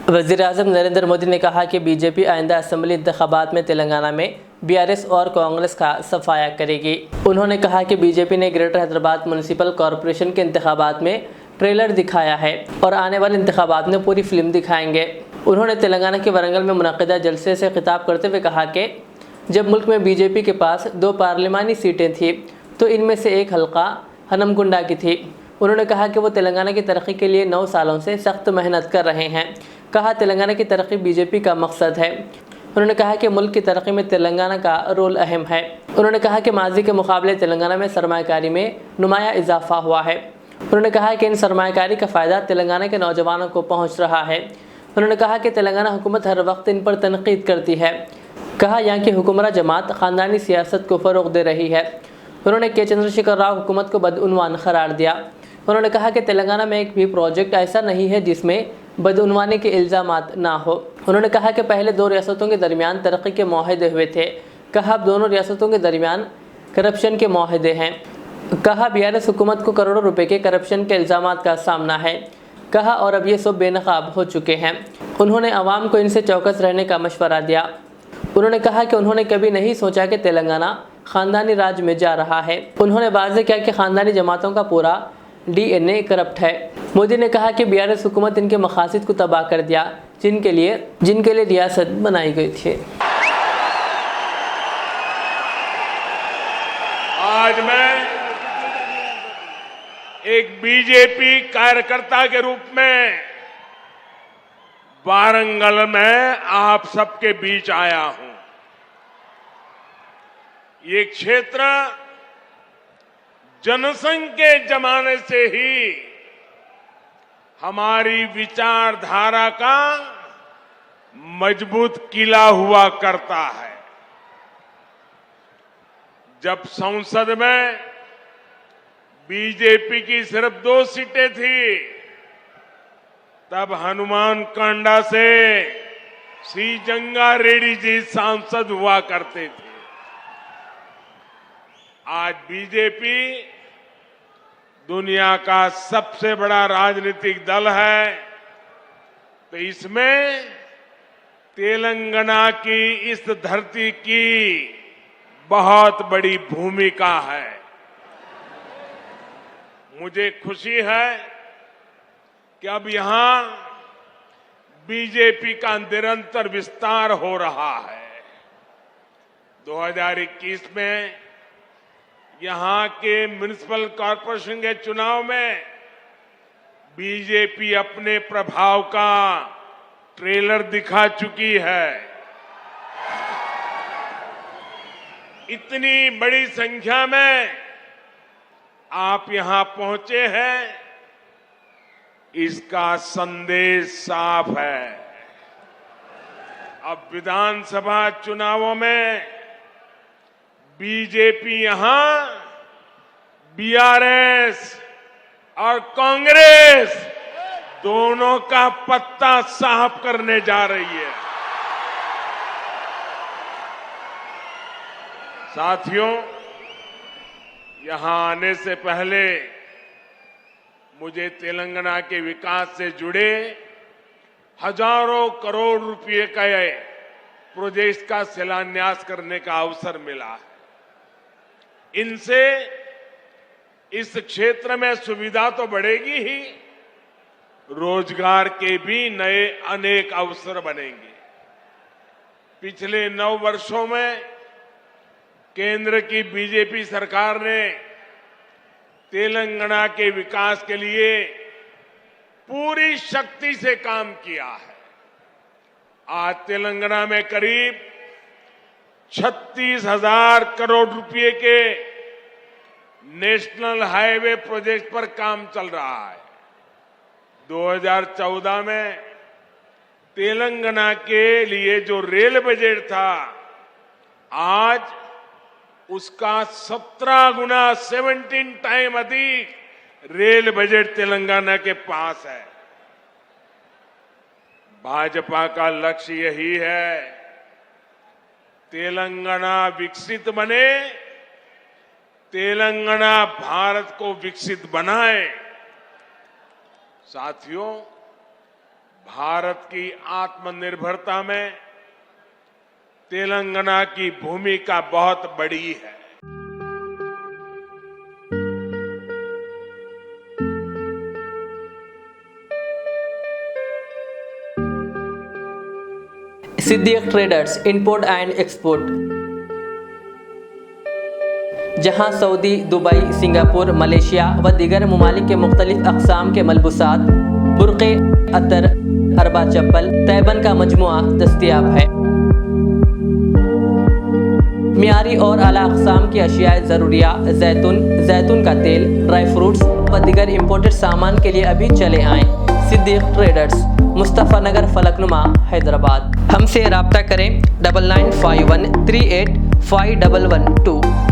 वज़ीर-ए-आज़म नरेंद्र मोदी ने कहा कि बीजेपी आइंदा असेंबली इंतखाबात में तेलंगाना में बीआरएस और कांग्रेस का सफाया करेगी। उन्होंने कहा कि बीजेपी ने ग्रेटर हैदराबाद म्युनिसिपल कॉरपोरेशन के इंतखाबात में ट्रेलर दिखाया है और आने वाले इंतखाबात में पूरी फिल्म दिखाएंगे। उन्होंने तेलंगाना के वरंगल में मुनक़िदा जलसे से खिताब करते हुए कहा कि जब मुल्क में बीजेपी के पास 2 पार्लिमानी सीटें थीं तो इनमें से एक हल्का हनमकुंडा की थी। उन्होंने कहा कि वो तेलंगाना की तरक्की के लिए 9 सालों से सख्त मेहनत कर रहे हैं। कहा तेलंगाना की तरक्की बीजेपी का मकसद है। उन्होंने कहा कि मुल्क की तरक्की में तेलंगाना का रोल अहम है। उन्होंने कहा कि माजी के मुकाबले तेलंगाना में सरमायाकारी में नुमाया इजाफा हुआ है। उन्होंने कहा कि इन सरमायाकारी का फ़ायदा तेलंगाना के नौजवानों को पहुँच रहा है। उन्होंने कहा कि तेलंगाना हुकूमत हर वक्त इन पर तनकीद करती है। कहा यहाँ की हुक्मरान जमात ख़ानदानी सियासत को फ़रोग़ दे रही है। उन्होंने के चंद्रशेखर राव हुकूमत को बदउनवान करार दिया। उन्होंने कहा कि तेलंगाना में एक भी प्रोजेक्ट ऐसा नहीं है जिसमें बदउनवानी के इल्ज़ामात ना हो। उन्होंने कहा कि पहले 2 रियासतों के दरमियान तरक्की के मुआहदे हुए थे। कहा अब दोनों रियासतों के दरमियान करप्शन के मुआहदे हैं। कहा बीआरएस हुकूमत को करोड़ों रुपए के करप्शन के इल्ज़ामात का सामना है। कहा और अब ये सब बेनकाब हो चुके हैं। उन्होंने अवाम को इनसे चौकस रहने का मशवरा दिया। उन्होंने कहा कि उन्होंने कभी नहीं सोचा कि तेलंगाना ख़ानदानी राज में जा रहा है। उन्होंने वाज़ेह किया कि ख़ानदानी जमातों का पूरा DNA करप्ट है। मोदी ने कहा कि बीआरएस हुकूमत इनके मकासद को तबाह कर दिया जिनके लिए रियासत बनाई गई थी। आज मैं एक बीजेपी कार्यकर्ता के रूप में वारंगल में आप सबके बीच आया हूं। ये क्षेत्र जनसंघ के जमाने से ही हमारी विचारधारा का मजबूत किला हुआ करता है। जब संसद में बीजेपी की सिर्फ 2 सीटें थी तब हनुमान कांडा से सी जंगा रेड्डी जी सांसद हुआ करते थे। आज बीजेपी दुनिया का सबसे बड़ा राजनीतिक दल है, तो इसमें तेलंगाना की इस धरती की बहुत बड़ी भूमिका है। मुझे खुशी है कि अब यहां बीजेपी का निरंतर विस्तार हो रहा है। 2021 में यहां के म्युनिसिपल कॉरपोरेशन के चुनाव में बीजेपी अपने प्रभाव का ट्रेलर दिखा चुकी है। इतनी बड़ी संख्या में आप यहां पहुंचे हैं, इसका संदेश साफ है। अब विधानसभा चुनावों में बीजेपी यहां बीआरएस और कांग्रेस दोनों का पत्ता साफ करने जा रही है। साथियों, यहां आने से पहले मुझे तेलंगाना के विकास से जुड़े हजारों करोड़ रुपए का प्रोजेक्ट का शिलान्यास करने का अवसर मिला है। इनसे इस क्षेत्र में सुविधा तो बढ़ेगी ही, रोजगार के भी नए अनेक अवसर बनेंगे। पिछले 9 वर्षों में केंद्र की बीजेपी सरकार ने तेलंगाना के विकास के लिए पूरी शक्ति से काम किया है। आज तेलंगाना में करीब 36,000 करोड़ रुपए के नेशनल हाईवे प्रोजेक्ट पर काम चल रहा है। 2014 में तेलंगाना के लिए जो रेल बजट था, आज उसका 17 गुना 17 टाइम अधिक रेल बजट तेलंगाना के पास है। भाजपा का लक्ष्य यही है, तेलंगाना विकसित बने, तेलंगाना भारत को विकसित बनाए। साथियों, भारत की आत्मनिर्भरता में तेलंगाना की भूमिका बहुत बड़ी है। Siddique traders import and export, जहां सऊदी, दुबई, सिंगापुर, मलेशिया व दीगर ममालिक के मुख्तलिफ अक़साम के मलबूसात, बुर्क़े, अतर, अरबा चप्पल, तैबन का मजमुआ दस्तयाब है। मियारी और आला अक़साम की अशियाए ज़रूरिया, जैतून का तेल, ड्राई फ्रूट्स व दीगर इम्पोर्टेड सामान के लिए अभी चले आएँ। सिद्दीक ट्रेडर्स, मुस्तफ़ा नगर, फलकनुमा, हैदराबाद। हमसे रब्ता करें 9951385112।